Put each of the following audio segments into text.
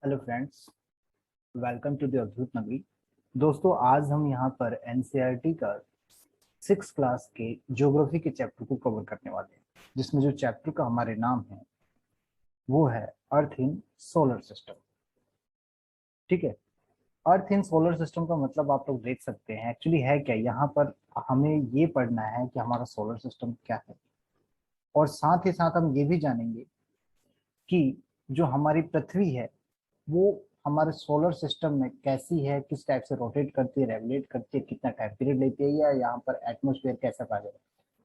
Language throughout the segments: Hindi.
Hello friends, welcome to the अद्भुत नगरी। दोस्तों, आज हम यहाँ पर एनसीईआरटी का 6 क्लास के ज्योग्राफी के चैप्टर को कवर करने वाले हैं, जिसमें जो चैप्टर का हमारे नाम है वो है अर्थ इन सोलर सिस्टम। ठीक है। अर्थ इन सोलर सिस्टम का मतलब आप लोग देख सकते हैं एक्चुअली है क्या। यहाँ पर हमें ये पढ़ना है कि हमारा सोलर सिस्टम क्या है, और साथ ही साथ हम ये भी जानेंगे कि जो हमारी पृथ्वी है वो हमारे सोलर सिस्टम में कैसी है, किस टाइप से रोटेट करती है, रेगुलेट करती है, कितना टाइम पीरियड लेती है, या यहाँ पर एटमोस्फेयर कैसा पाया जाए।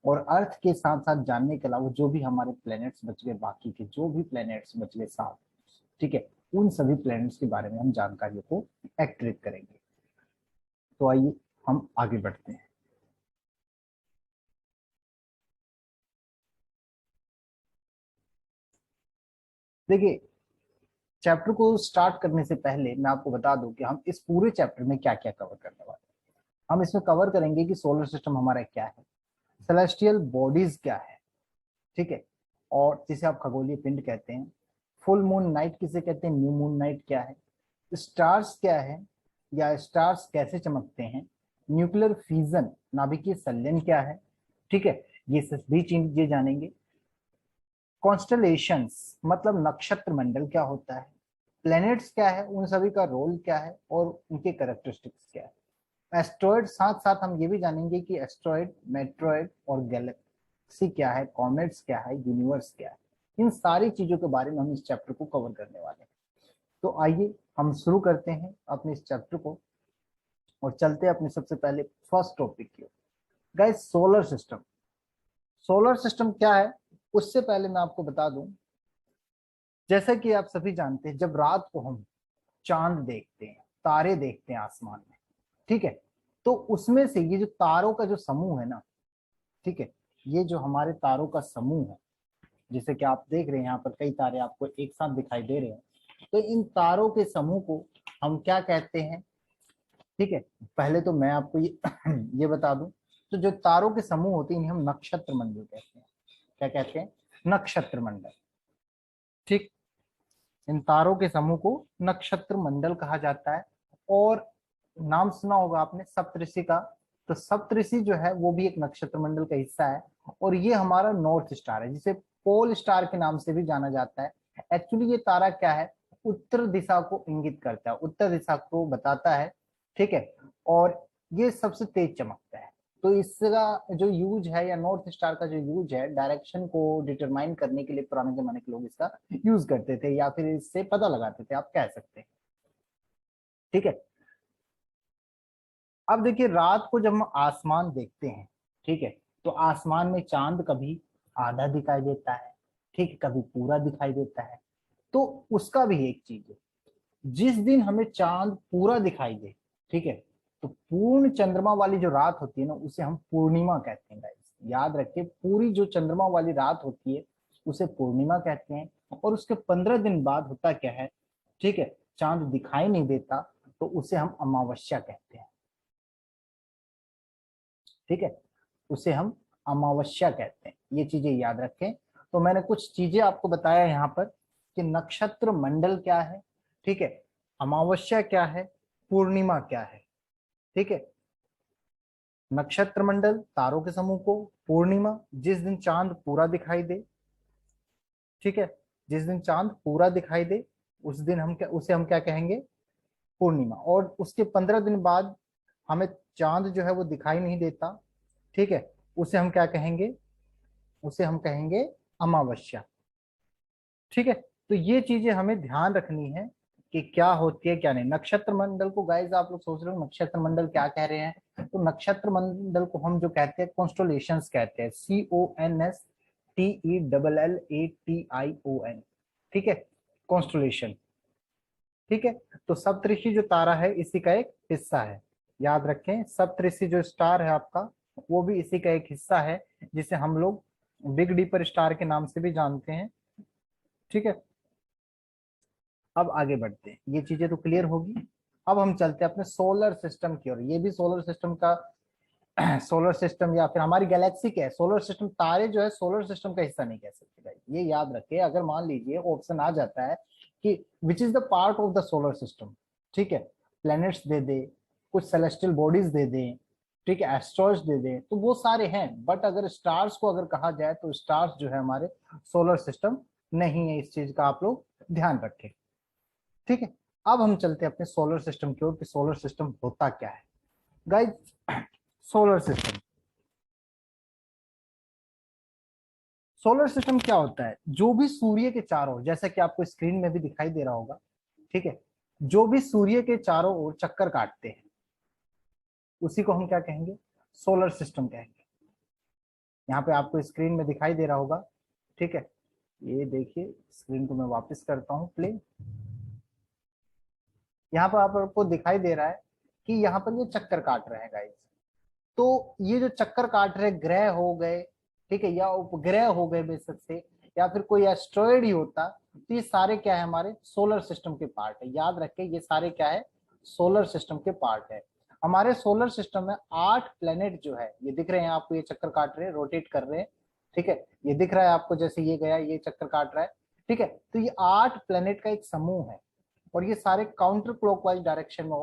और अर्थ के साथ साथ जानने के अलावा जो भी हमारे प्लैनेट्स बच गए, बाकी के जो भी प्लैनेट्स बच गए सात, ठीक है, उन सभी प्लैनेट्स के बारे में हम जानकारियों को एक्ट्रेट करेंगे। तो आइए हम आगे बढ़ते हैं। देखिए, चैप्टर को स्टार्ट करने से पहले मैं आपको बता दूं कि हम इस पूरे चैप्टर में क्या क्या कवर करने वाले हैं। हम इसमें कवर करेंगे कि सोलर सिस्टम हमारा क्या है, सेलेस्टियल बॉडीज क्या है, ठीक है, और जिसे आप खगोलीय पिंड कहते हैं, फुल मून नाइट किसे कहते हैं, न्यू मून नाइट क्या है, स्टार्स क्या है या स्टार्स कैसे चमकते हैं, न्यूक्लियर फ्यूजन नाभिकीय संलयन क्या है, ठीक है, ये सभी चीजें जानेंगे। कॉन्स्टलेशंस मतलब नक्षत्र मंडल क्या होता है, प्लैनेट्स क्या है, उन सभी का रोल क्या है और उनके कैरेक्टरिस्टिक्स क्या है। एस्ट्रॉयड, साथ साथ हम ये भी जानेंगे कि एस्ट्रॉयड, मेट्रॉयड और गैलेक्सी क्या है, कॉमेट्स क्या है, यूनिवर्स क्या है। इन सारी चीजों के बारे में हम इस चैप्टर को कवर करने वाले हैं। तो आइए हम शुरू करते हैं अपने इस चैप्टर को और चलते हैं अपने सबसे पहले फर्स्ट टॉपिक की ओर। Guys, solar system. Solar system क्या है उससे पहले मैं आपको बता दूं, जैसा कि आप सभी जानते हैं, जब रात को हम चांद देखते हैं, तारे देखते हैं आसमान में, ठीक है, तो उसमें से ये जो तारों का जो समूह है ना, ठीक है, ये जो हमारे तारों का समूह है, जैसे कि आप देख रहे हैं यहाँ पर कई तारे आपको एक साथ दिखाई दे रहे हैं, तो इन तारों के समूह को हम क्या कहते हैं। ठीक है, पहले तो मैं आपको ये ये बता दूं, तो जो तारों के समूह होते हैं इन्हें हम नक्षत्र मंडल कहते हैं। क्या कहते हैं? नक्षत्र मंडल। ठीक, इन तारों के समूह को नक्षत्र मंडल कहा जाता है। और नाम सुना होगा आपने सप्तऋषि का, तो सप्तऋषि जो है वो भी एक नक्षत्र मंडल का हिस्सा है। और ये हमारा नॉर्थ स्टार है, जिसे पोल स्टार के नाम से भी जाना जाता है। एक्चुअली ये तारा क्या है, उत्तर दिशा को इंगित करता है, उत्तर दिशा को बताता है, ठीक है, और ये सबसे तेज चमकता है। तो इसका जो यूज है, या नॉर्थ स्टार का जो यूज है, डायरेक्शन को डिटरमाइन करने के लिए पुराने जमाने के लोग इसका यूज करते थे, या फिर इससे पता लगाते थे, आप कह सकते हैं। ठीक है, अब देखिए, रात को जब हम आसमान देखते हैं, ठीक है, तो आसमान में चांद कभी आधा दिखाई देता है, ठीक है, कभी पूरा दिखाई देता है। तो उसका भी एक चीज है, जिस दिन हमें चांद पूरा दिखाई दे, ठीक है, तो पूर्ण चंद्रमा वाली जो रात होती है ना, उसे हम पूर्णिमा कहते हैं गाइस। याद रखिए, पूरी जो चंद्रमा वाली रात होती है उसे पूर्णिमा कहते हैं। और उसके 15 दिन बाद होता क्या है, ठीक है, चांद दिखाई नहीं देता, तो उसे हम अमावस्या कहते हैं। ठीक है, उसे हम अमावस्या कहते हैं। ये चीजें याद रखें। तो मैंने कुछ चीजें आपको बताया यहाँ पर कि नक्षत्र मंडल क्या है, ठीक है, अमावस्या क्या है, पूर्णिमा क्या है। ठीक है, नक्षत्र मंडल तारों के समूह को, पूर्णिमा जिस दिन चांद पूरा दिखाई दे, ठीक है, जिस दिन चांद पूरा दिखाई दे उस दिन हम क्या, उसे हम क्या कहेंगे, पूर्णिमा। और उसके 15 दिन बाद हमें चांद जो है वो दिखाई नहीं देता, ठीक है, उसे हम क्या कहेंगे, उसे हम कहेंगे अमावस्या। ठीक है, तो ये चीजें हमें ध्यान रखनी है कि क्या होती है क्या नहीं। नक्षत्र मंडल को गाइस, आप लोग सोच रहे हो नक्षत्र मंडल क्या कह रहे हैं, तो नक्षत्र मंडल को हम जो कहते हैं कॉन्स्टोलेशंस कहते हैं, CONSTELLATION। ठीक है, कॉन्स्टोलेशन। ठीक है, तो सप्तऋषि जो तारा है इसी का एक हिस्सा है। याद रखें, सप्तऋषि जो स्टार है आपका, वो भी इसी का एक हिस्सा है, जिसे हम लोग बिग डीपर स्टार के नाम से भी जानते हैं। ठीक है, अब आगे बढ़ते हैं, ये चीजें तो क्लियर होगी। अब हम चलते हैं अपने सोलर सिस्टम की ओर। ये भी सोलर सिस्टम का सोलर सिस्टम या फिर हमारी गैलेक्सी क्या है, सोलर सिस्टम, तारे जो है सोलर सिस्टम का हिस्सा नहीं कह सकते भाई, ये याद रखिए। अगर मान लीजिए ऑप्शन आ जाता है कि which is the part of the solar system, ठीक है, प्लैनेट्स दे दे, कुछ सेलेस्टियल बॉडीज दे दे, ठीक है, एस्ट्रॉइड्स दे दे, तो वो सारे हैं, बट अगर स्टार्स को अगर कहा जाए तो स्टार्स जो है हमारे सोलर सिस्टम नहीं है, इस चीज का आप लोग ध्यान रखें, ठीक है। अब हम चलते हैं अपने सोलर सिस्टम की ओर कि सोलर सिस्टम होता क्या है guys. Solar system, solar system क्या होता है, जो भी सूर्य के चारों, जैसा कि आपको स्क्रीन में भी दिखाई दे रहा होगा, ठीक है, जो भी सूर्य के चारों ओर चक्कर काटते हैं उसी को हम क्या कहेंगे, सोलर सिस्टम कहेंगे। यहाँ पे आपको स्क्रीन में दिखाई दे रहा होगा, ठीक है, ये देखिए स्क्रीन को मैं वापस करता हूँ प्ले। यहाँ पर आपको दिखाई दे रहा है कि यहाँ पर ये चक्कर काट रहे हैं गाइस। तो ये जो चक्कर काट रहे ग्रह हो गए, ठीक है, या उपग्रह हो गए बेशक से, या फिर कोई एस्ट्रॉयड ही होता, तो ये सारे क्या है, हमारे सोलर सिस्टम के पार्ट है। याद रखें ये सारे क्या है, सोलर सिस्टम के पार्ट है। हमारे सोलर सिस्टम में 8 प्लेनेट जो है, ये दिख रहे हैं आपको, ये चक्कर काट रहे हैं, रोटेट कर रहे हैं, ठीक है, ये दिख रहा है आपको, जैसे ये गया ये चक्कर काट रहा है, ठीक है। तो ये 8 प्लेनेट का एक समूह है और ये सारे काउंटर क्लॉकवाइज डायरेक्शन में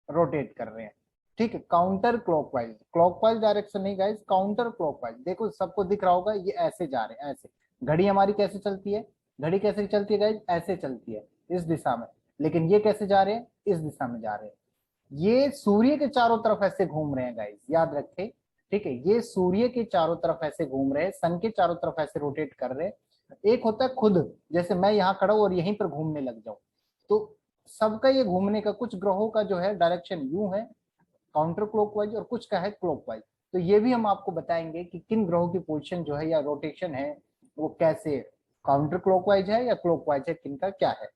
रोटेट कर रहे हैं, ठीक है, काउंटर क्लॉकवाइज, क्लॉकवाइज डायरेक्शन नहीं गाइस, काउंटर क्लॉकवाइज। देखो सबको दिख रहा होगा, ये ऐसे जा रहे हैं, ऐसे। घड़ी हमारी कैसे चलती है, घड़ी कैसे चलती है गाइस, ऐसे चलती है इस दिशा में, लेकिन ये कैसे जा रहे हैं, इस दिशा में जा रहे हैं। ये सूर्य के चारों तरफ ऐसे घूम रहे हैं गाइस, याद रखें, ठीक है, ये सूर्य के चारों तरफ ऐसे घूम रहे हैं, सन के चारों तरफ ऐसे रोटेट कर रहे हैं। एक होता है खुद, जैसे मैं यहाँ खड़ा हूं और यहीं पर घूमने लग जाऊं, तो सबका ये घूमने का, कुछ ग्रहों का जो है डायरेक्शन यूं है काउंटर क्लॉकवाइज, और कुछ का है क्लॉकवाइज। तो ये भी हम आपको बताएंगे कि किन ग्रहों की पोजीशन जो है या रोटेशन है वो कैसे काउंटर क्लॉकवाइज है या क्लॉकवाइज है, किनका क्या है,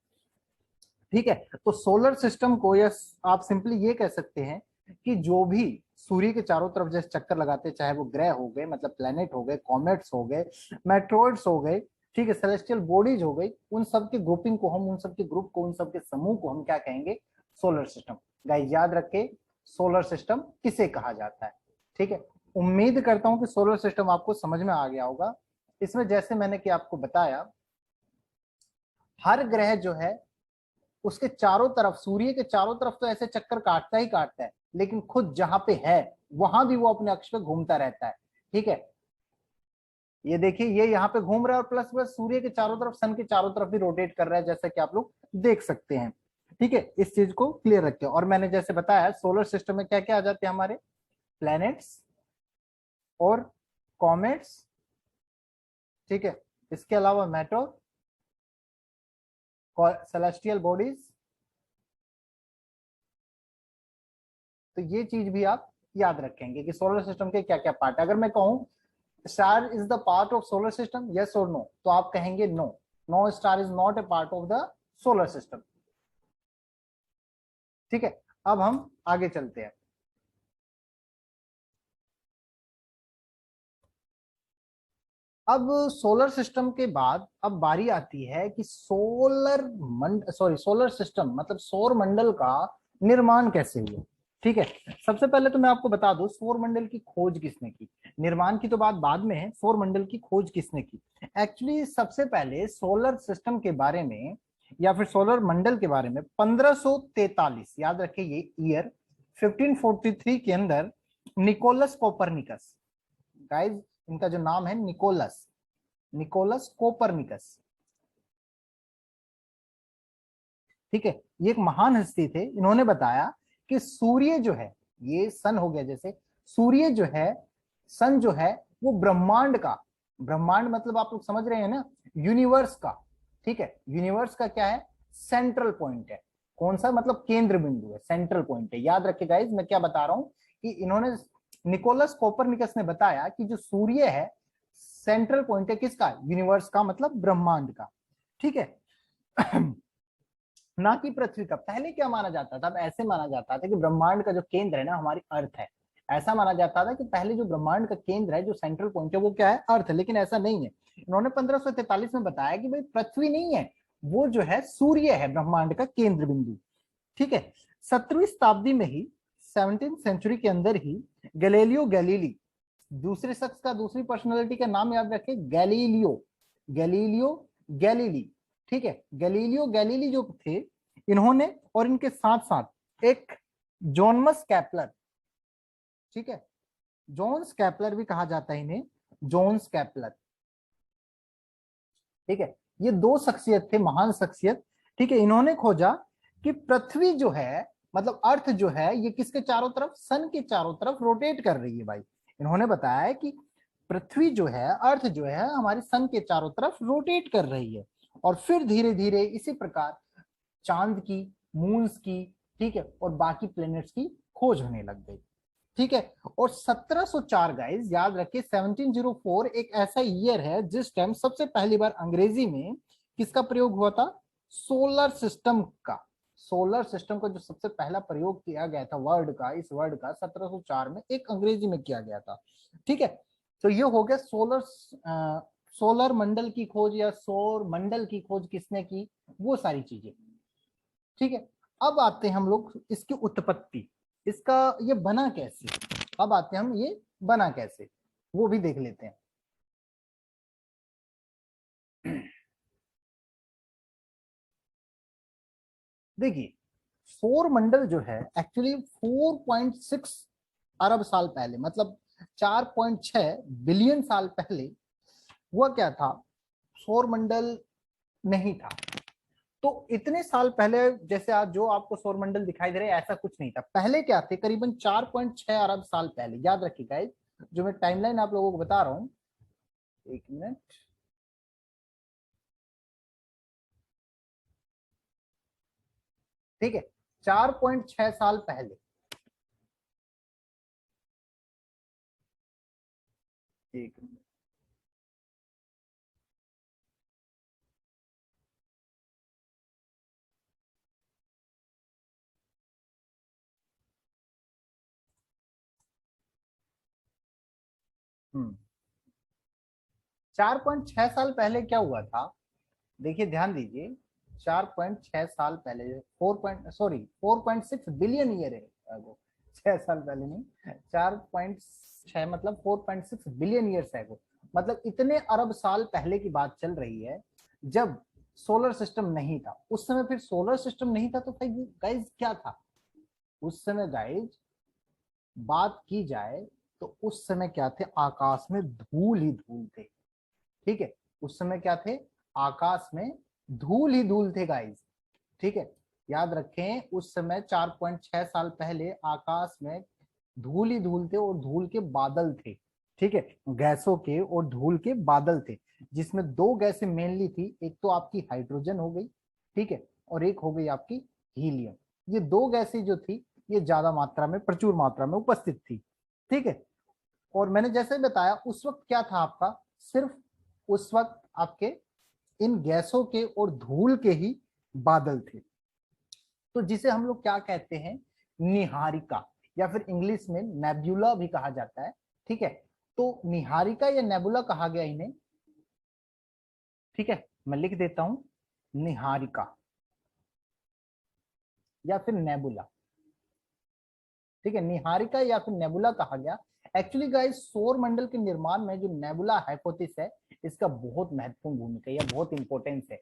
ठीक है। तो सोलर सिस्टम को या आप सिंपली ये कह सकते हैं कि जो भी सूर्य के चारों तरफ जैसे चक्कर लगाते हैं, चाहे वो ग्रह हो गए मतलब प्लैनेट हो गए, कॉमेट्स हो गए, मेट्रोइड्स हो गए, ठीक है, सेलेस्टियल बॉडीज हो गई, उन सब की ग्रुपिंग को हम, उन सब के ग्रुप को, उन सब के समूह को हम क्या कहेंगे, सोलर सिस्टम। गाइस याद रखे सोलर सिस्टम किसे कहा जाता है, ठीक है। उम्मीद करता हूं कि सोलर सिस्टम आपको समझ में आ गया होगा। इसमें जैसे मैंने कि आपको बताया, हर ग्रह जो है उसके चारों तरफ, सूर्य के चारों तरफ तो ऐसे चक्कर काटता ही काटता है, लेकिन खुद जहां पे है वहां भी वो अपने अक्ष पे घूमता रहता है, ठीक है। ये देखिए ये यहाँ पे घूम रहा है और प्लस प्लस सूर्य के चारों तरफ, सन के चारों तरफ भी रोटेट कर रहा है, जैसा कि आप लोग देख सकते हैं, ठीक है। इस चीज को क्लियर रखें। और मैंने जैसे बताया सोलर सिस्टम में क्या क्या आ जाते हैं हमारे, प्लैनेट्स और कॉमेट्स, ठीक है, इसके अलावा मेटोर, सेलेस्टियल बॉडीज। तो ये चीज भी आप याद रखेंगे कि सोलर सिस्टम के क्या क्या पार्ट है। अगर मैं कहूं star is the part of solar system, yes और नो, तो आप कहेंगे no, no star is not a part of the solar system, ठीक है। अब हम आगे चलते हैं। अब सोलर सिस्टम के बाद अब बारी आती है कि सोलर सिस्टम मतलब सौर मंडल का निर्माण कैसे हुआ, ठीक है। सबसे पहले तो मैं आपको बता दूं सौर मंडल की खोज किसने की, निर्माण की तो बात बाद में है, सौर मंडल की खोज किसने की। एक्चुअली सबसे पहले सोलर सिस्टम के बारे में या फिर सोलर मंडल के बारे में 1543, याद रखिए ये ईयर, 1543 के अंदर निकोलस कोपरनिकस, गाइस इनका जो नाम है निकोलस, निकोलस कोपरनिकस, ठीक है, ये एक महान हस्ती थे। इन्होंने बताया कि सूर्य जो है, ये सन हो गया, जैसे सूर्य जो है, सन जो है वो ब्रह्मांड का, ब्रह्मांड मतलब आप लोग समझ रहे हैं ना, यूनिवर्स का, ठीक है, यूनिवर्स का क्या है, सेंट्रल पॉइंट है। कौन सा, मतलब केंद्र बिंदु है, सेंट्रल पॉइंट है। याद रखिए गाइस मैं क्या बता रहा हूं कि इन्होंने, निकोलस कोपरनिकस ने बताया कि जो सूर्य है सेंट्रल पॉइंट है किसका, यूनिवर्स का, मतलब ब्रह्मांड का, ठीक है। ना कि पृथ्वी का। पहले क्या माना जाता था, अब ऐसे माना जाता था कि ब्रह्मांड का जो केंद्र है ना हमारी अर्थ है, ऐसा माना जाता था कि पहले जो ब्रह्मांड का केंद्र है, जो सेंट्रल पॉइंट है वो क्या है, अर्थ है, लेकिन ऐसा नहीं है। इन्होंने 1543 में बताया कि भाई पृथ्वी नहीं है, वो जो है सूर्य है ब्रह्मांड का केंद्र बिंदु, ठीक है। 17वीं शताब्दी में ही, 17th सेंचुरी के अंदर ही गैलीलियो गैलीली, दूसरे शख्स का, दूसरी पर्सनालिटी का नाम याद रखें, गैलीलियो, गैलीलियो गैलीली, ठीक है, गैलीलियो गैलीली जो थे, इन्होंने और इनके साथ साथ एक जोनमस कैपलर, ठीक है, जोन्स कैपलर भी कहा जाता है इन्हें, जोन्स कैपलर, ठीक है, ये दो शख्सियत थे, महान शख्सियत, ठीक है। इन्होंने खोजा कि पृथ्वी जो है, मतलब अर्थ जो है, ये किसके चारों तरफ, सन के चारों तरफ रोटेट कर रही है भाई। इन्होंने बताया है कि पृथ्वी जो है, अर्थ जो है, हमारी सन के चारों तरफ रोटेट कर रही है। और फिर धीरे धीरे इसी प्रकार चांद की, मून्स की, ठीक है, और बाकी प्लैनेट्स की खोज होने लग गई, ठीक है। और 1704 गाइस याद रखिए, 1704 एक ऐसा ईयर है जिस टाइम सबसे पहली बार अंग्रेजी में किसका प्रयोग हुआ था, सोलर सिस्टम का। सोलर सिस्टम का जो सबसे पहला प्रयोग किया गया था वर्ड का, इस वर्ड का 1704 में एक अंग्रेजी में किया गया था, ठीक है। तो ये हो गया सोलर मंडल की खोज या सौर मंडल की खोज किसने की, वो सारी चीजें, ठीक है। अब आते हैं हम लोग इसकी उत्पत्ति, इसका ये बना कैसे, अब आते हैं हम ये बना कैसे, वो भी देख लेते हैं। देखिए, सौर मंडल जो है एक्चुअली 4.6 अरब साल पहले, मतलब 4.6 बिलियन साल पहले हुआ क्या था, सौर मंडल नहीं था। तो इतने साल पहले, जैसे आज जो आपको सौरमंडल दिखाई दे रहा है, ऐसा कुछ नहीं था। पहले क्या थे, करीबन 4.6 अरब साल पहले, याद रखिएगा जो मैं टाइमलाइन आप लोगों को बता रहा हूं, एक मिनट, ठीक है, 4.6 साल पहले, एक मिनट, हम्म 4.6 साल पहले क्या हुआ था, देखिए ध्यान दीजिए, 4.6 साल पहले, 4.6 बिलियन ईयर है वो, 6 साल पहले नहीं, 4.6 मतलब 4.6 बिलियन ईयर्स है वो, मतलब इतने अरब साल पहले की बात चल रही है, जब सोलर सिस्टम नहीं था। उस समय फिर सोलर सिस्टम नहीं था तो गाइज क्या था उस समय, गाइज बात की जाए तो उस समय क्या थे, आकाश में धूल ही धूल थे, ठीक है। उस समय क्या थे, आकाश में धूल ही धूल थे गाइस, ठीक है। याद रखें, उस समय 4.6 साल पहले आकाश में धूल ही धूल थे और धूल के बादल थे, ठीक है, गैसों के और धूल के बादल थे, जिसमें दो गैसें मेनली थी, एक तो आपकी हाइड्रोजन हो गई, ठीक है, और एक हो गई आपकी हीलियम। ये दो गैसें जो थी, ये ज्यादा मात्रा में, प्रचुर मात्रा में उपस्थित थी, ठीक है। और मैंने जैसे बताया, उस वक्त क्या था आपका, सिर्फ उस वक्त आपके इन गैसों के और धूल के ही बादल थे। तो जिसे हम लोग क्या कहते हैं, निहारिका, या फिर इंग्लिश में नेबुला भी कहा जाता है, ठीक है। तो निहारिका या नेबुला कहा गया इन्हें, ठीक है, मैं लिख देता हूं, निहारिका या फिर नेबुला, ठीक है, निहारिका या फिर नेबुला कहा गया। एक्चुअली गाइस, सौर मंडल के निर्माण में जो नेबुला हाइपोथेसिस है, इसका बहुत महत्वपूर्ण भूमिका या बहुत इंपॉर्टेंस है,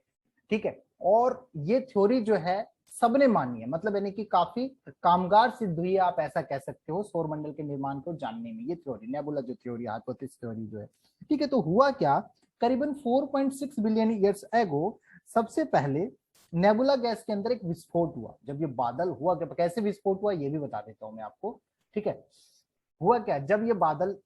ठीक है। और ये थ्योरी जो है सबने मानी है, मतलब यानी कि काफी कामगार सिद्ध हुई है, आप ऐसा कह सकते हो, सौर मंडल के निर्माण को जानने में, ये थ्योरी नेबुला जो थ्योरी, हाइपोथेसिस थ्योरी जो है, ठीक है। तो हुआ क्या, करीबन 4.6 बिलियन ईयर्स एगो सबसे पहले नेबुला गैस के अंदर एक विस्फोट हुआ। जब ये बादल हुआ, कैसे विस्फोट हुआ ये भी बता देता हूं मैं आपको, ठीक है। हुआ क्या, जब ये बादल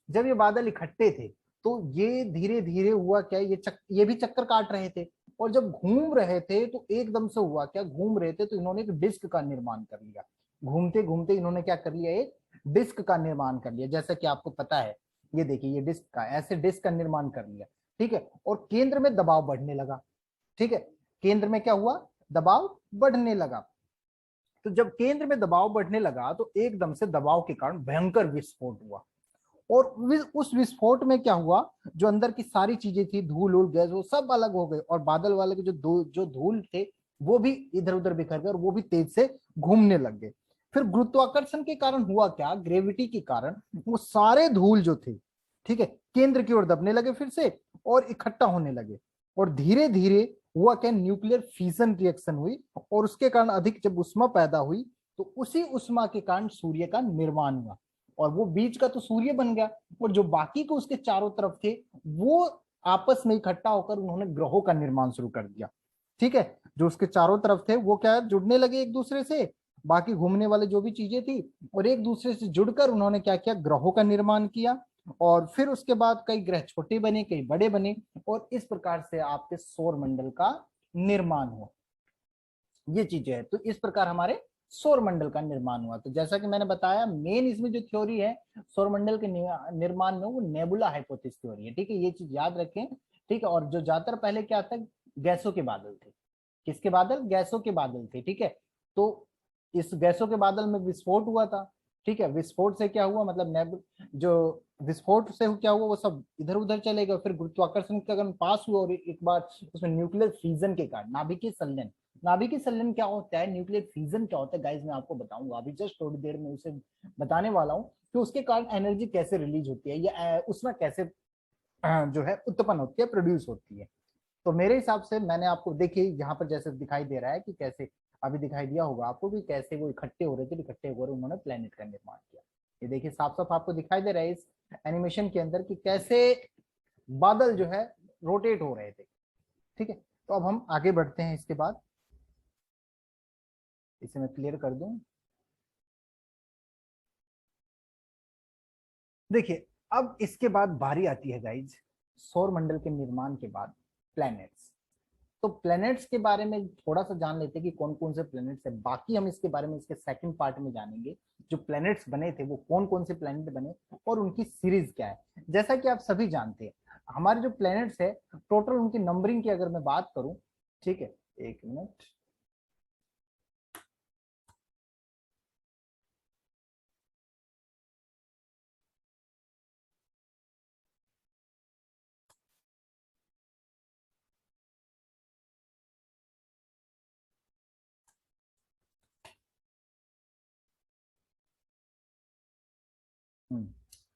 जब ये बादल इकट्ठे थे, तो ये धीरे धीरे हुआ क्या, ये भी चक्कर काट रहे थे, और जब घूम रहे थे तो एकदम से हुआ क्या, घूम रहे थे तो इन्होंने एक डिस्क का निर्माण कर लिया, घूमते घूमते इन्होंने क्या कर लिया, एक डिस्क का निर्माण कर लिया, जैसा कि आपको पता है, ये देखिए, ये डिस्क का, ऐसे डिस्क का निर्माण कर लिया, ठीक है। और केंद्र में दबाव बढ़ने लगा, ठीक है, केंद्र में क्या हुआ, दबाव बढ़ने लगा। तो जब केंद्र में दबाव बढ़ने लगा तो एकदम से दबाव के कारण भयंकर विस्फोट हुआ, और उस विस्फोट में क्या हुआ, जो अंदर की सारी चीजें थी, धूल उल गैस, वो सब अलग हो गए, और बादल वाले के जो धूल थे, वो भी इधर उधर बिखर गए, और वो भी तेज से घूमने लग गए। फिर गुरुत्वाकर्षण के कारण हुआ क्या, ग्रेविटी के कारण वो सारे धूल जो थे, ठीक है, केंद्र की ओर दबने लगे फिर से, और इकट्ठा होने लगे, और धीरे धीरे हुआ क्या, न्यूक्लियर फिजन रिएक्शन हुई, और उसके कारण अधिक जब उष्मा पैदा हुई तो उसी उष्मा के कारण सूर्य का निर्माण हुआ, और वो बीच का तो सूर्य बन गया, और जो बाकी को उसके चारों तरफ थे वो आपस में इकट्ठा होकर उन्होंने ग्रहों का निर्माण शुरू कर दिया। ठीक है, जो उसके चारों तरफ थे वो क्या जुड़ने लगे एक दूसरे से, बाकी घूमने वाले जो भी चीजें थी, और एक दूसरे से जुड़कर उन्होंने क्या किया, ग्रहों का निर्माण किया, और फिर उसके बाद कई ग्रह छोटे बने, कई बड़े बने, और इस प्रकार से आपके सौर मंडल का निर्माण हुआ। ये चीजें है, तो इस प्रकार हमारे सौर मंडल का निर्माण हुआ। तो जैसा कि मैंने बताया, मेन इसमें जो थ्योरी है सौर मंडल के निर्माण में, वो नेबुला हाइपोथेसिस थ्योरी है। ठीक है, ये चीज याद रखें। ठीक है, और जो ज्यादातर पहले क्या था, गैसों के बादल थे। किसके बादल, गैसों के बादल थे। ठीक है, तो इस गैसों के बादल में विस्फोट हुआ था। ठीक है, विस्फोट से क्या हुआ, मतलब जो विस्फोट से क्या हुआ, वो सब इधर उधर चले गए, फिर गुरुत्वाकर्षण के कारण पास हुआ, और एक बार उसमें न्यूक्लियर फ्यूजन के कारण नाभिकीय संलयन। नाभिकीय संलयन क्या होता है, न्यूक्लियर फ्यूजन क्या होता है गाइस, मैं आपको बताऊंगा अभी जस्ट थोड़ी देर में उसे बताने वाला हूँ कि उसके कारण एनर्जी कैसे रिलीज होती है, या उसमें कैसे जो है उत्पन्न होती है, प्रोड्यूस होती है। तो मेरे हिसाब से मैंने आपको, देखिए यहाँ पर जैसे दिखाई दे रहा है कि कैसे, अभी दिखाई दिया होगा आपको कि कैसे वो इकट्ठे हो रहे थे, इकट्ठे होकर उन्होंने प्लेनेट का निर्माण किया। ये देखिए साफ साफ आपको दिखाई दे रहा है इस एनिमेशन के अंदर कि कैसे बादल जो है रोटेट हो रहे थे। ठीक है, तो अब हम आगे बढ़ते हैं। इसके बाद इसे मैं क्लियर कर दूं। देखिए, अब इसके बाद बारी आती है गाइज, सौर मंडल के निर्माण के बाद प्लैनेट्स। तो प्लैनेट्स के बारे में थोड़ा सा जान लेते हैं कि कौन कौन से प्लैनेट्स है, बाकी हम इसके बारे में इसके सेकंड पार्ट में जानेंगे। जो प्लैनेट्स बने थे वो कौन कौन से प्लैनेट बने और उनकी सीरीज क्या है। जैसा कि आप सभी जानते हैं, हमारे जो प्लैनेट्स है टोटल उनकी नंबरिंग की अगर मैं बात करूं, ठीक है, एक मिनट।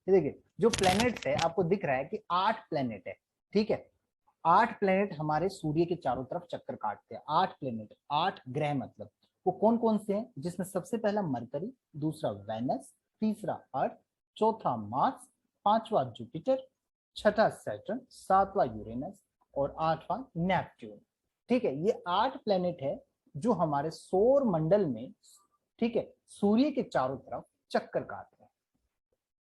ये देखिए, जो प्लैनेट्स है आपको दिख रहा है कि 8 प्लैनेट है। ठीक है, 8 प्लैनेट हमारे सूर्य के चारों तरफ चक्कर काटते हैं। 8 प्लैनेट, 8 ग्रह, मतलब वो कौन कौन से हैं, जिसमें सबसे पहला मरकरी, दूसरा वेनस, तीसरा अर्थ, चौथा मार्स, पांचवा जुपिटर, छठा सैटर्न, सातवां यूरेनस और आठवां नेपच्यून। ठीक है, ये 8 प्लैनेट है जो हमारे सौर मंडल में, ठीक है, सूर्य के चारों तरफ चक्कर काटते हैं।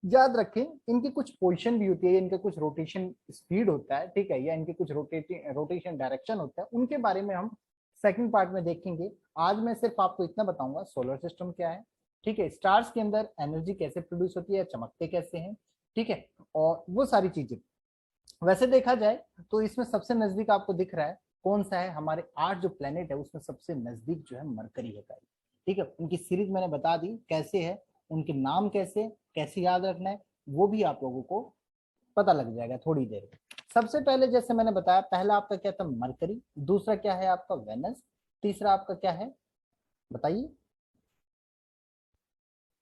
याद रखें, इनकी कुछ पोजीशन भी होती है, इनका कुछ रोटेशन स्पीड होता है। ठीक है, या इनके कुछ रोटेशन डायरेक्शन होता है, उनके बारे में हम सेकंड पार्ट में देखेंगे। आज मैं सिर्फ आपको इतना बताऊंगा सोलर सिस्टम क्या है, ठीक है, स्टार्स के अंदर एनर्जी कैसे प्रोड्यूस होती है, चमकते कैसे हैं, ठीक है, और वो सारी चीजें। वैसे देखा जाए तो इसमें सबसे नजदीक आपको दिख रहा है कौन सा है, हमारे 8 जो प्लेनेट है उसमें सबसे नजदीक जो है मरकरी है गाइस। ठीक है, उनकी सीरीज मैंने बता दी कैसे है, उनके नाम कैसे कैसे याद रखना है वो भी आप लोगों को पता लग जाएगा थोड़ी देर में। सबसे पहले जैसे मैंने बताया, पहला आपका क्या था, मरकरी, दूसरा क्या है आपका वेनस, तीसरा आपका क्या है, बताइए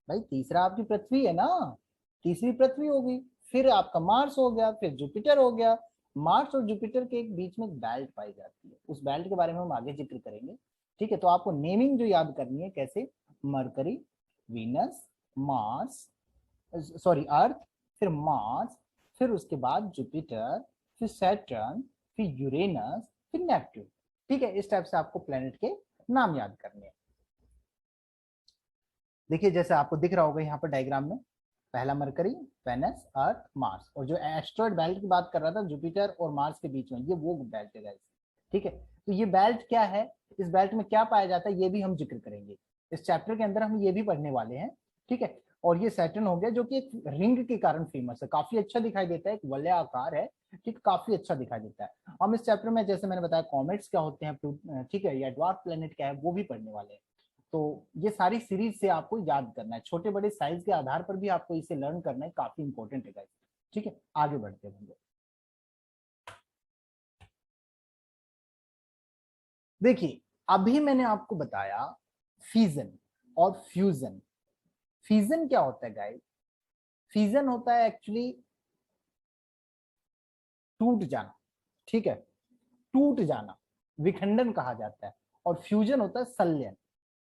भाई, तीसरा आपकी पृथ्वी है ना, तीसरी पृथ्वी होगी। फिर आपका मार्स हो गया, फिर जुपिटर हो गया। मार्स और जुपिटर के एक बीच में बेल्ट पाई जाती है, उस बेल्ट के बारे में हम आगे जिक्र करेंगे। ठीक है, तो आपको नेमिंग जो याद करनी है कैसे, मरकरी, वीनस, मार्स, सॉरी अर्थ, फिर मार्स, फिर उसके बाद जुपिटर, फिर सैटर्न, फिर यूरेनस, फिर नेपट्यून। ठीक है, इस टाइप से आपको प्लेनेट के नाम याद करने हैं। देखिए जैसे आपको दिख रहा होगा यहाँ पर डायग्राम में, पहला मरकरी, वेनस, अर्थ, मार्स, और जो एस्ट्रॉइड बेल्ट की बात कर रहा था जुपिटर और मार्स के बीच में, ये वो बेल्ट है गाइस। ठीक है, तो ये बेल्ट क्या है, इस बेल्ट में क्या पाया जाता है ये भी हम जिक्र करेंगे इस चैप्टर के अंदर, हम ये भी पढ़ने वाले हैं। ठीक है, और ये सैटर्न हो गया जो कि एक रिंग के कारण फेमस है, काफी अच्छा दिखाई देता है, एक वलयाकार है। ठीक, काफी अच्छा दिखाई देता है। हम इस चैप्टर में जैसे मैंने बताया कॉमेट्स क्या होते हैं, ठीक है, या ड्वार्फ प्लेनेट क्या है वो भी पढ़ने वाले हैं। तो ये सारी सीरीज से आपको याद करना है, छोटे बड़े साइज के आधार पर भी आपको इसे लर्न करना है, काफी इंपॉर्टेंट है गाइस। ठीक है, आगे बढ़ते हैं। देखिए, अभी मैंने आपको बताया फीजन और फ्यूजन। फीजन क्या होता है गाइस, फीजन होता है एक्चुअली टूट जाना, ठीक है, टूट जाना विखंडन कहा जाता है, और फ्यूजन होता है संलयन,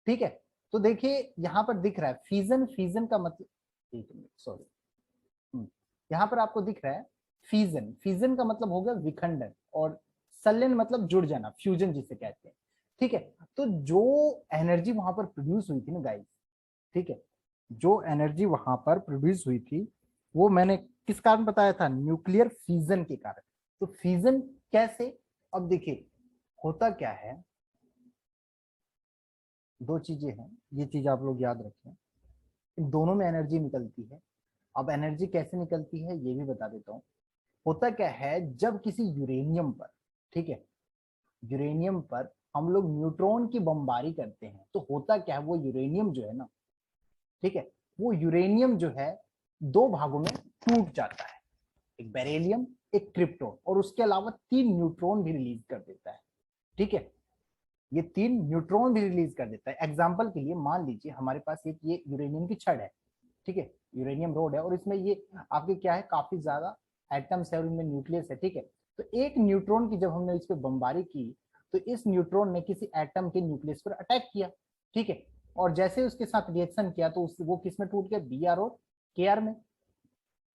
ठीक है। तो देखिए यहाँ पर दिख रहा है फीजन, फीजन का मतलब, एक मिनट सॉरी, यहाँ पर आपको दिख रहा है फीजन, फीजन का मतलब हो गया विखंडन, और संलयन मतलब जुड़ जाना, फ्यूजन जिसे कहते हैं, ठीक है। तो जो एनर्जी वहां पर प्रोड्यूस हुई थी ना गाइस, ठीक है, जो एनर्जी वहां पर प्रोड्यूस हुई थी वो मैंने किस कारण बताया था, न्यूक्लियर फीजन के कारण। तो फीजन कैसे, अब देखिए होता क्या है, दो चीजें हैं, ये चीज आप लोग याद रखें, इन दोनों में एनर्जी निकलती है। अब एनर्जी कैसे निकलती है ये भी बता देता हूँ। होता क्या है, जब किसी यूरेनियम पर, ठीक है, यूरेनियम पर हम लोग न्यूट्रॉन की बमबारी करते हैं, तो होता क्या है, वो यूरेनियम जो है ना, ठीक है, वो यूरेनियम जो है दो भागों में टूट जाता है, एक बेरिलियम, एक क्रिप्टोन, और उसके अलावा 3 न्यूट्रॉन भी रिलीज कर देता है, ठीक है। ये 3 न्यूट्रॉन भी रिलीज कर देता है। एग्जाम्पल के लिए मान लीजिए हमारे पास एक ये यूरेनियम की छड़ है, ठीक है, यूरेनियम रोड है, और इसमें ये आपके क्या है, काफी ज्यादा एटम्स है और इनमें न्यूक्लियस है, ठीक है। तो एक न्यूट्रॉन की जब हमने इस पर बमबारी की, तो इस न्यूट्रॉन ने किसी एटम के न्यूक्लियस पर अटैक किया, ठीक है, और जैसे उसके साथ रिएक्शन किया तो वो किस में टूट गया, बी आर और के आर में,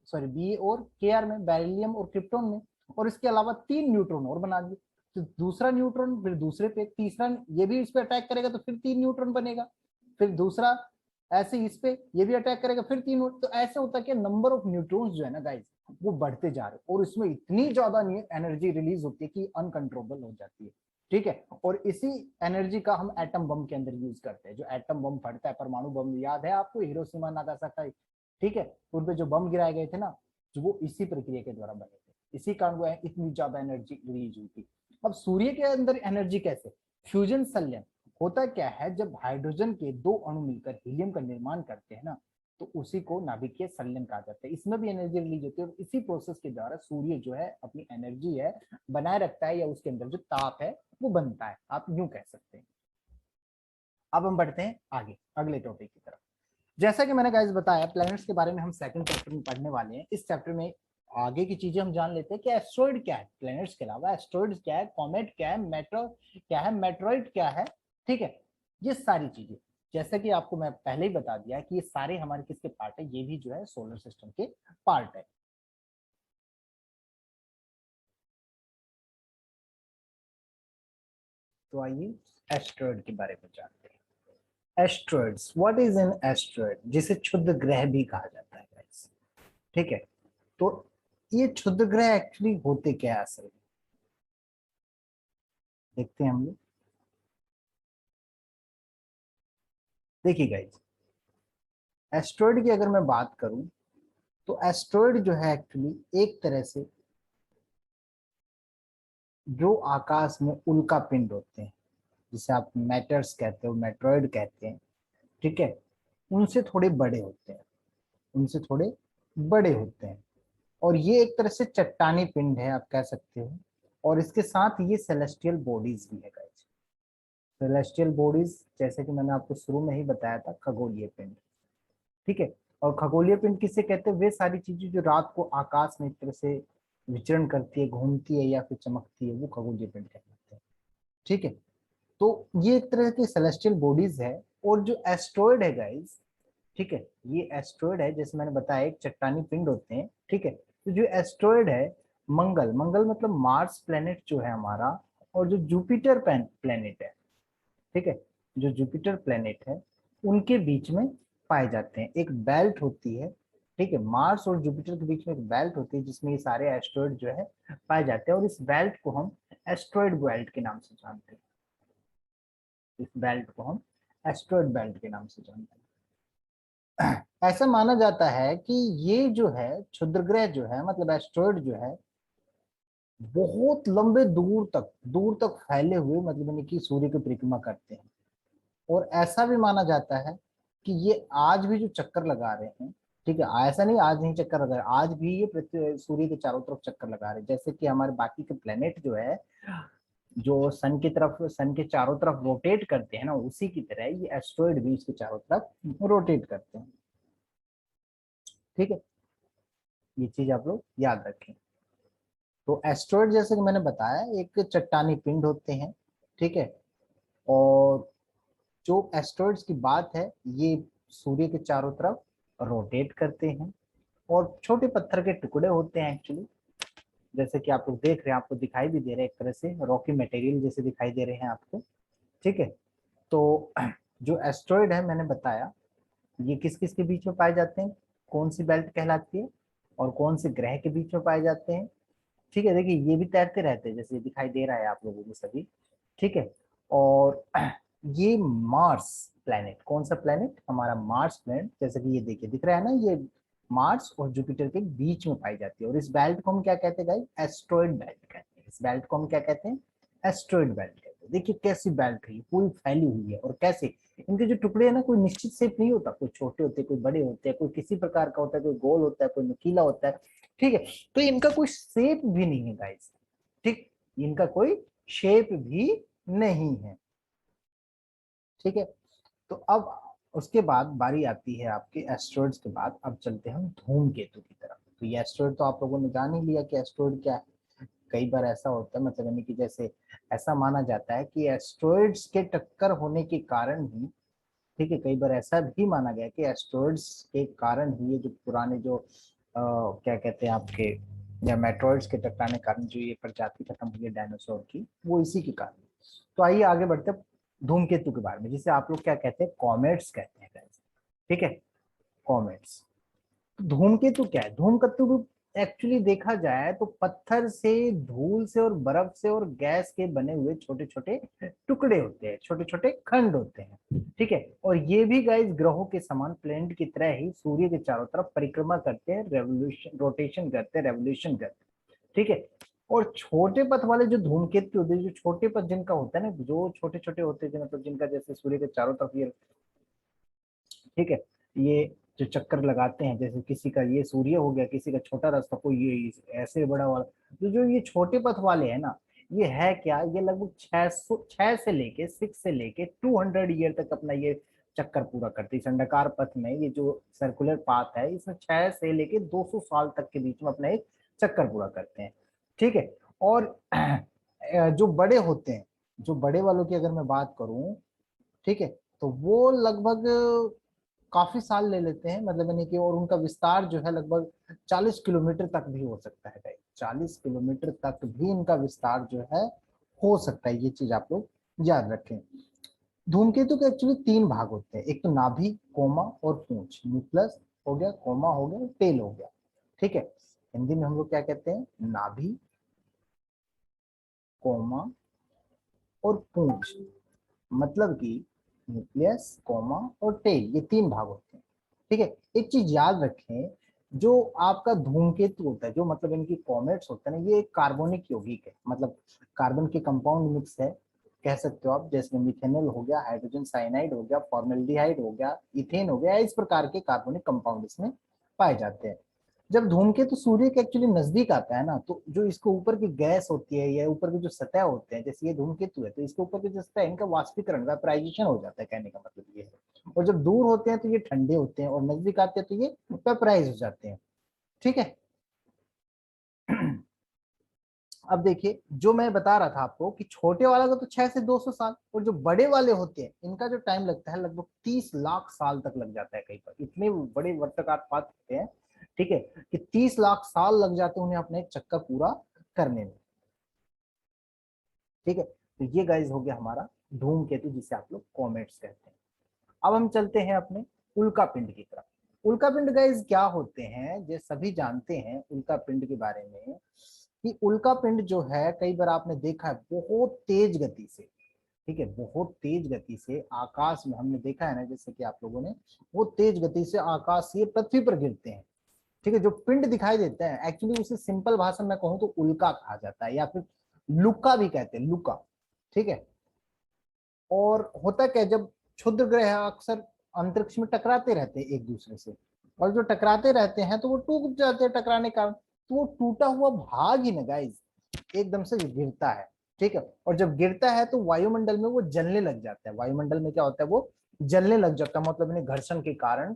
सॉरी बी और के आर में, बेरिलियम और क्रिप्टोन में, और इसके अलावा 3 न्यूट्रॉन और बना दिए। तो दूसरा न्यूट्रॉन फिर दूसरे पे, तीसरा ये भी इस पे अटैक करेगा तो फिर 3 न्यूट्रॉन बनेगा, फिर दूसरा ऐसे इस पे ये भी अटैक करेगा, फिर 3। तो ऐसे होता है कि नंबर ऑफ न्यूट्रॉन्स जो है ना गाइस, वो बढ़ते जा रहे, और इसमें इतनी ज्यादा एनर्जी रिलीज होती है कि अनकंट्रोलेबल हो जाती है, ठीक है। और इसी एनर्जी का हम एटम बम के अंदर यूज करते हैं, जो एटम बम फटता है, परमाणु बम, याद है आपको, हिरोशिमा नागासाकी, ठीक है, उन पे जो बम गिराए गए थे ना, जो वो इसी प्रक्रिया के द्वारा बने थे, इसी कारण वो इतनी ज्यादा एनर्जी रिलीज हुई थी। अब सूर्य के अंदर एनर्जी कैसे, फ्यूजन संलयन, होता क्या है, जब हाइड्रोजन के 2 अणु मिलकर हीलियम का निर्माण करते हैं ना, तो उसी को नाभिकीय संलयन कहा जाता है, इसमें भी एनर्जी रिलीज होती है, और इसी प्रोसेस के द्वारा सूर्य जो है अपनी एनर्जी है बनाए रखता है, या उसके अंदर जो ताप है वो बनता है, आप यूं कह सकते हैं। अब हम बढ़ते हैं आगे अगले टॉपिक की तरफ। जैसा कि मैंने गाइस बताया, प्लैनेट्स के बारे में हम सेकंड चैप्टर में पढ़ने वाले हैं। इस चैप्टर में आगे की चीजें हम जान लेते हैं कि एस्ट्रॉइड क्या है, प्लैनेट्स के अलावा एस्ट्रॉइड क्या है, कॉमेट क्या है, मेट्रो क्या है, मेट्रॉइड क्या है, ठीक है, ये सारी चीजें, जैसा कि आपको मैं पहले ही बता दिया कि ये सारे हमारे किसके पार्ट है, ये भी जो है सोलर सिस्टम के पार्ट है। तो आइए एस्ट्रॉइड के बारे में जानते हैं। Asteroids, what is an asteroid, जिसे क्षुद्र ग्रह भी कहा जाता है गाइस, ठीक है। तो ये क्षुद्र ग्रह एक्चुअली होते क्या है असल में, देखते हैं हम लोग। देखिए गाइस, एस्ट्रॉइड की अगर मैं बात करूं, तो एस्ट्रॉइड जो है एक्चुअली एक तरह से जो आकाश में उल्का पिंड होते हैं, जिसे आप मैटर्स कहते हो, मेट्रॉइड कहते हैं, ठीक है, उनसे थोड़े बड़े होते हैं, उनसे थोड़े बड़े होते हैं, और ये एक तरह से चट्टानी पिंड है आप कह सकते हो, और इसके साथ ये सेलेस्टियल बॉडीज भी है गाइस। सेलेस्टियल बॉडीज जैसे कि मैंने आपको शुरू में ही बताया था, खगोलीय पिंड, ठीक है। और खगोलीय पिंड किसे कहते हैं, वे सारी चीजें जो रात को आकाश में एक तरह से विचरण करती है, घूमती है या फिर चमकती है, वो खगोलीय पिंड कहलाते हैं, ठीक है। तो ये एक तरह की सेलेस्टियल बॉडीज है। और जो एस्ट्रॉइड है गाइस, ठीक है, ये एस्ट्रॉइड है, जैसे मैंने बताया एक चट्टानी पिंड होते हैं, ठीक है। तो जो एस्ट्रॉइड है, मंगल, मंगल मतलब मार्स प्लेनेट जो है हमारा, और जो जुपिटर प्लेनेट है, ठीक है, जो जुपिटर प्लेनेट है, उनके बीच में पाए जाते हैं। एक बेल्ट होती है, ठीक है, मार्स और जुपिटर के बीच में एक बेल्ट होती है, जिसमें ये सारे एस्ट्रॉइड जो है पाए जाते हैं, और इस बेल्ट को हम एस्ट्रॉइड बेल्ट के नाम से जानते हैं। इस बेल्ट को हम एस्ट्रॉइड बेल्ट के नाम से जानते हैं। ऐसा माना जाता है कि ये जो है क्षुद्रग्रह जो है, मतलब एस्ट्रॉइड जो है, बहुत लंबे दूर तक फैले हुए, मतलब यानी कि सूर्य की परिक्रमा करते हैं। और ऐसा भी माना जाता है कि ये आज भी जो चक्कर लगा रहे हैं, ठीक है, ऐसा नहीं आज नहीं चक्कर लगा रहे, आज भी ये पृथ्वी सूर्य के चारों तरफ चक्कर लगा रहे हैं, जैसे कि हमारे बाकी के प्लेनेट जो है, जो सन की तरफ, सन के चारों तरफ रोटेट करते हैं ना, उसी की तरह ये एस्ट्रॉइड भी इसके चारों तरफ रोटेट करते हैं, ठीक है। ये चीज आप लोग याद रखें। तो एस्ट्रॉइड जैसे कि मैंने बताया एक चट्टानी पिंड होते हैं, ठीक है। और जो एस्ट्रॉइड्स की बात है ये सूर्य के चारों तरफ रोटेट करते हैं और छोटे पत्थर के टुकड़े होते हैं एक्चुअली, जैसे कि आप लोग देख रहे हैं, आपको दिखाई भी दे रहे हैं, एक तरह से रॉकी मटेरियल जैसे दिखाई दे रहे हैं आपको, ठीक है। तो जो एस्ट्रॉइड है मैंने बताया ये किस किस के बीच में पाए जाते हैं, कौन सी बेल्ट कहलाती है और कौन से ग्रह के बीच में पाए जाते हैं, ठीक है। देखिए ये भी तैरते रहते हैं जैसे दिखाई दे रहा है आप लोगों को सभी, ठीक है। और ये मार्स प्लेनेट, कौन सा प्लेनेट, हमारा मार्स प्लेनेट, जैसे कि ये देखिए दिख रहा है ना, ये मार्स और जुपिटर के बीच में पाई जाती है। और इस बेल्ट को हम क्या कहते हैं गाइस, एस्ट्रॉइड बेल्ट कहते हैं। इस बेल्ट को हम क्या कहते हैं, एस्ट्रॉइड बेल्ट कहते हैं। देखिए कैसी बेल्ट है, पूरी फैली हुई है, और कैसे इनके जो टुकड़े है ना कोई निश्चित शेप नहीं होता, कोई छोटे होते हैं, कोई बड़े होते हैं, कोई किसी प्रकार का होता है, कोई गोल होता है, कोई नुकीला होता है, ठीक है। तो इनका कोई शेप भी नहीं है गाइस, ठीक, इनका कोई शेप भी नहीं है, ठीक है। तो अब उसके बाद बारी आती है आपके एस्ट्रॉइड्स के बाद, अब चलते हैं हम धूमकेतु की तरफ। तो ये एस्ट्रॉइड तो आप लोगों ने जान ही लिया कि एस्ट्रॉइड क्या है। कई बार ऐसा होता है, मतलब यानी कि जैसे ऐसा माना जाता है कि एस्ट्रॉइड्स के टक्कर होने के कारण ही, ठीक है, कई बार ऐसा भी माना गया कि एस्ट्रॉइड्स के कारण ही ये जो पुराने जो क्या कहते हैं आपके, या मेट्रॉइड्स के टकराने के कारण जो ये प्रजाति खत्म हुई है डायनासोर की, वो इसी के कारण। तो आइए आगे बढ़ते हैं धूमकेतु के बारे में, जिसे आप लोग क्या कहते हैं, कॉमेट्स कहते हैं guys, ठीक है, कॉमेट्स। धूमकेतु क्या है, धूमकेतु एक्चुअली देखा जाए तो पत्थर से, धूल से और बर्फ से और गैस के बने हुए छोटे छोटे टुकड़े होते हैं, छोटे छोटे खंड होते हैं, ठीक है। और ये भी गाइस ग्रहों के समान प्लेनेट की तरह ही सूर्य के चारों तरफ परिक्रमा करते हैं, रेवोल्यूशन रोटेशन करते हैं, रेवोल्यूशन करते हैं, ठीक है। और छोटे पथ वाले जो धूमकेतु होते हैं, जो छोटे पथ जिनका होता है ना, जो छोटे छोटे होते हैं, मतलब जिनका जैसे सूर्य के चारों तरफ ये, ठीक है, ये जो चक्कर लगाते हैं, जैसे किसी का ये सूर्य हो गया, किसी का छोटा रास्ता, कोई ये ऐसे बड़ा वाला, तो जो ये छोटे पथ वाले है ना, ये है क्या, ये लगभग 6 से लेके 200 ईयर तक अपना ये चक्कर पूरा करते हैं। इस अंडाकार पथ में ये जो सर्कुलर पाथ है, इसमें 6 से लेके 200 साल तक के बीच में अपना एक चक्कर पूरा करते हैं, ठीक है। और जो बड़े होते हैं, जो बड़े वालों की अगर मैं बात करूं, ठीक है, तो वो लगभग काफी साल ले लेते हैं, मतलब यानी कि, और उनका विस्तार जो है लगभग 40 किलोमीटर तक भी हो सकता है भाई, 40 किलोमीटर तक भी इनका विस्तार जो है हो सकता है। ये चीज आप लोग याद रखें। धूमकेतु के एक्चुअली 3 भाग होते हैं, एक तो नाभि, कोमा और पूंछ, न्यूक्लियस हो गया, कोमा हो गया, टेल हो गया, ठीक है। हिंदी में हम लोग क्या कहते हैं, नाभि, कोमा और पूंछ, मतलब कि न्यूक्लियस, कोमा और टेल, ये 3 भाग होते हैं, ठीक है। एक चीज याद रखें, जो आपका धूमकेतु होता है, जो मतलब इनकी कॉमेट्स होते हैं ना, ये एक कार्बनिक यौगिक है, मतलब कार्बन के कंपाउंड मिक्स है, कह सकते हो आप, जैसे मिथेनॉल हो गया, हाइड्रोजन साइनाइड हो गया, फॉर्मेल्डिहाइड हो गया, इथेन हो गया, इस प्रकार के कार्बनिक कंपाउंड इसमें पाए जाते हैं। जब धूमकेतु सूर्य के एक्चुअली नजदीक आता है ना, तो जो इसको ऊपर की गैस होती है या ऊपर की जो सतह होते हैं, जैसे ये धूमकेतु है, तो इसके ऊपर की जो सतह है, इनका वाष्पीकरण, वेपराइजेशन हो जाता है, कहने का मतलब ये है। और जब दूर होते हैं तो ये ठंडे होते हैं, और नजदीक आते हैं तो ये वेपराइज हो जाते हैं, ठीक है। अब देखिए जो मैं बता रहा था आपको कि छोटे वाला का तो 6 से 200 साल, और जो बड़े वाले होते हैं इनका जो टाइम लगता है लगभग 30 लाख साल तक लग जाता है, कई बार इतने बड़े वर्षाकार होते हैं, ठीक है, कि 30 लाख साल लग जाते हैं उन्हें अपने एक चक्कर पूरा करने में, ठीक है। तो ये गाइज हो गया हमारा धूमकेतु, जिसे आप लोग कॉमेट्स कहते हैं। अब हम चलते हैं अपने उल्का पिंड की तरफ। उल्का पिंड गाइज क्या होते हैं, ये सभी जानते हैं उल्का पिंड के बारे में, कि उल्का पिंड जो है कई बार आपने देखा है बहुत तेज गति से, ठीक है, बहुत तेज गति से आकाश में, हमने देखा है ना, जैसे कि आप लोगों ने, बहुत तेज गति से आकाश से पृथ्वी पर गिरते हैं, ठीक है। जो पिंड दिखाई देते हैं एक्चुअली उसे सिंपल भाषा में कहूँ तो उल्का कहा जाता है, या फिर लुका भी कहते हैं, लुका, ठीक है। और होता क्या, जब क्षुद्र ग्रह अक्सर अंतरिक्ष में टकराते रहते हैं एक दूसरे से, और जो टकराते रहते हैं तो वो टूट जाते हैं टकराने का, तो वो टूटा हुआ भाग ही ना गाइस एकदम से गिरता है, ठीक है। और जब गिरता है तो वायुमंडल में वो जलने लग जाता है, वायुमंडल में क्या होता है, वो जलने लग जाता है, मतलब इन्हें घर्षण के कारण,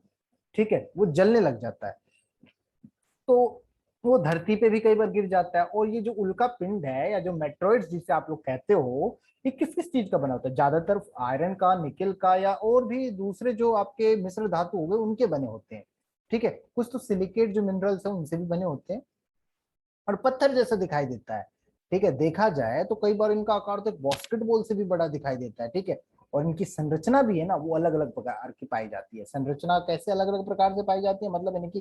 ठीक है, वो जलने लग जाता है। तो वो धरती पे भी कई बार गिर जाता है। और ये जो उल्का पिंड है या जो मेट्रॉइड्स जिसे आप लोग कहते हो, ये किस किस चीज का बना होता है? ज्यादातर आयरन का, निकल का, या और भी दूसरे जो आपके मिश्र धातु हो गए उनके बने होते हैं। ठीक है, कुछ तो सिलिकेट जो मिनरल्स है उनसे भी बने होते हैं, और पत्थर जैसा दिखाई देता है। ठीक है, देखा जाए तो कई बार इनका आकार तो एक बास्केटबॉल से भी बड़ा दिखाई देता है। ठीक है, और इनकी संरचना भी है ना, वो अलग अलग प्रकार की पाई जाती है। संरचना कैसे अलग अलग प्रकार से पाई जाती है, मतलब इनकी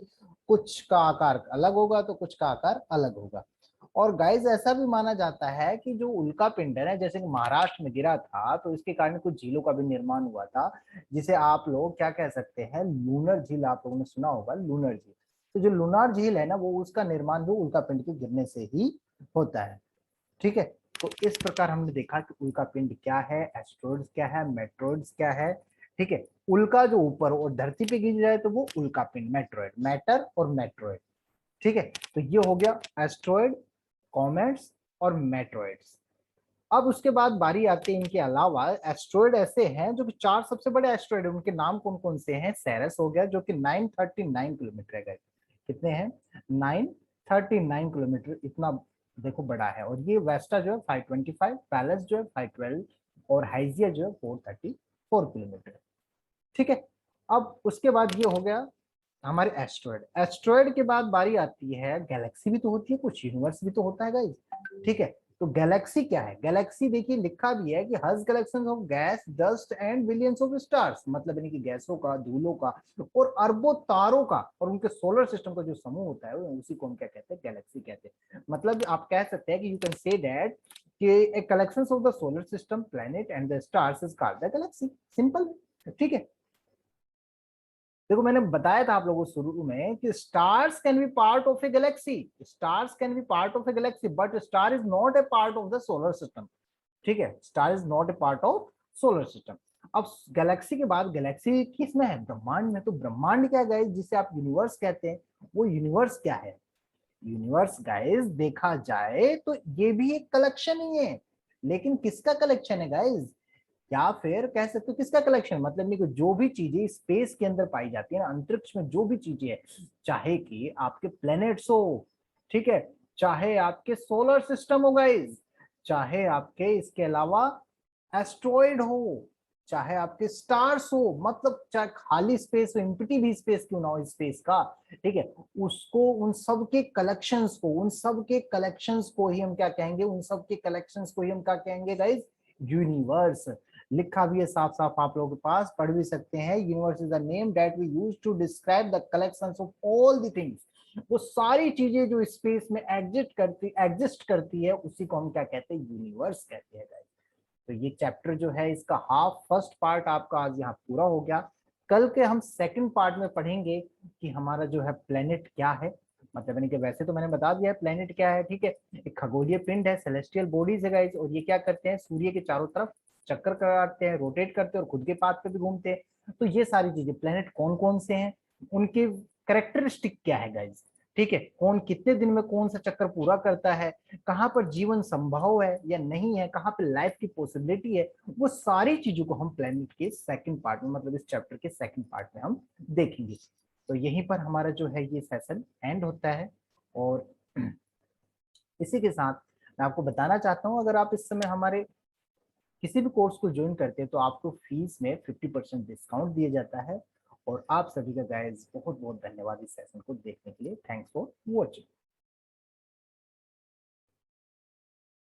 कुछ का आकार अलग होगा तो कुछ का आकार अलग होगा। और गाइस ऐसा भी माना जाता है कि जो उल्का पिंड है ना, जैसे कि महाराष्ट्र में गिरा था तो इसके कारण कुछ झीलों का भी निर्माण हुआ था, जिसे आप लोग क्या कह सकते हैं, लूनर झील। आप लोगों ने सुना होगा लूनर झील। तो जो लूनार झील है ना, वो उसका निर्माण भी उल्का पिंड के गिरने से ही होता है। ठीक है, तो इस प्रकार हमने देखा कि उल्का पिंड क्या है, एस्ट्रॉइड्स क्या है, मेट्रॉइड्स क्या है। ठीक है, उल्का जो ऊपर और धरती पे गिर जाए तो वो उल्का पिंड, मेट्रॉइड, मैटर और मेट्रॉइड। ठीक है, तो ये हो गया एस्ट्रॉइड, कॉमेट्स और मेट्रॉइड्स। अब उसके बाद बारी आती है इनके अलावा एस्ट्रॉइड ऐसे हैं जो कि 4 सबसे बड़े एस्ट्रॉइड है, उनके नाम कौन कौन से हैं? सेरेस हो गया जो कि 939 किलोमीटर है। कितने हैं? 939 किलोमीटर, इतना देखो बड़ा है। और ये वेस्टा जो है 525, पैलेस जो है 512, और हाइजिया जो है 434 किलोमीटर। ठीक है, अब उसके बाद ये हो गया हमारे एस्ट्रॉइड। एस्ट्रॉइड के बाद बारी आती है गैलेक्सी, भी तो होती है कुछ, यूनिवर्स भी तो होता है गाइस। ठीक है, तो गैलेक्सी क्या है? गैलेक्सी देखिए लिखा भी है कि हज collection of gas, dust and billions of stars, मतलब यानी कि गैसों का, धूलों का और अरबों तारों का और उनके सोलर सिस्टम का जो समूह होता है उसी को हम क्या कहते हैं? गैलेक्सी कहते हैं। मतलब आप कह सकते हैं कि यू कैन से दैट कि a collection of the solar system, planet and the stars is called the galaxy. Simple. ठीक है, देखो मैंने बताया था आप लोगों को शुरू में कि stars can be part of A Galaxy, stars can be part of A Galaxy, but star is not a part of the solar system. ठीक है, star is not a part of solar system. अब गैलेक्सी के बाद गैलेक्सी किसमें है? ब्रह्मांड में। तो ब्रह्मांड क्या गाइस, जिसे आप यूनिवर्स कहते हैं, वो यूनिवर्स क्या है? यूनिवर्स गाइस देखा जाए तो ये भी एक कलेक्शन ही है, लेकिन किसका कलेक्शन है गाइस? या फिर कह सकते हो किसका कलेक्शन, मतलब नहीं, जो भी चीजें स्पेस के अंदर पाई जाती है ना, अंतरिक्ष में जो भी चीजें है, चाहे कि आपके प्लैनेट्स हो, ठीक है, चाहे आपके सोलर सिस्टम हो गाइस, चाहे आपके इसके अलावा एस्ट्रॉइड हो, चाहे आपके स्टार्स हो, मतलब चाहे खाली स्पेस हो, एम्प्टी भी स्पेस क्यों ना हो स्पेस का, ठीक है, उसको, उन सब के कलेक्शंस को, उन सब के कलेक्शंस को ही हम क्या कहेंगे? उन सब के कलेक्शंस को ही हम क्या कहेंगे गाइस? यूनिवर्स। लिखा भी है साफ साफ आप लोगों के पास, पढ़ भी सकते हैं। Universe is the name that we use to describe the collections of all the things. वो सारी चीजें जो स्पेस में एग्जिस्ट करती है उसी को हम क्या कहते हैं? यूनिवर्स कहते हैं गाइस। तो ये चैप्टर जो है इसका हाफ फर्स्ट पार्ट आपका आज यहाँ पूरा हो गया। कल के हम सेकंड पार्ट में पढ़ेंगे कि हमारा जो है प्लेनेट क्या है। मतलब यानी कि वैसे तो मैंने बता दिया है प्लेनेट क्या है, ठीक है, एक खगोलीय पिंड है, सेलेस्टियल बॉडीज है गाइस, और ये क्या करते हैं? सूर्य के चारों तरफ चक्कर काटते हैं, रोटेट करते हैं और खुद के पाथ पे भी घूमते हैं। तो ये सारी चीजें, प्लेनेट कौन कौन से हैं, उनके करेक्टरिस्टिक क्या है गाइस, ठीक है, कौन कितने दिन में कौन सा चक्कर पूरा करता है, कहाँ पर जीवन संभव है या नहीं है, कहाँ पर लाइफ की पॉसिबिलिटी है, वो सारी चीजों को हम प्लेनेट के सेकंड पार्ट में, मतलब इस चैप्टर के सेकंड पार्ट में हम देखेंगे। तो यहीं पर हमारा जो है ये सेशन एंड होता है। और इसी के साथ मैं आपको बताना चाहता हूँ, अगर आप इस समय हमारे किसी भी कोर्स को ज्वाइन करते हैं तो आपको फीस में 50% डिस्काउंट दिया जाता है। और आप सभी का गाइस बहुत बहुत धन्यवाद इस सेशन को देखने के लिए। Thanks for watching.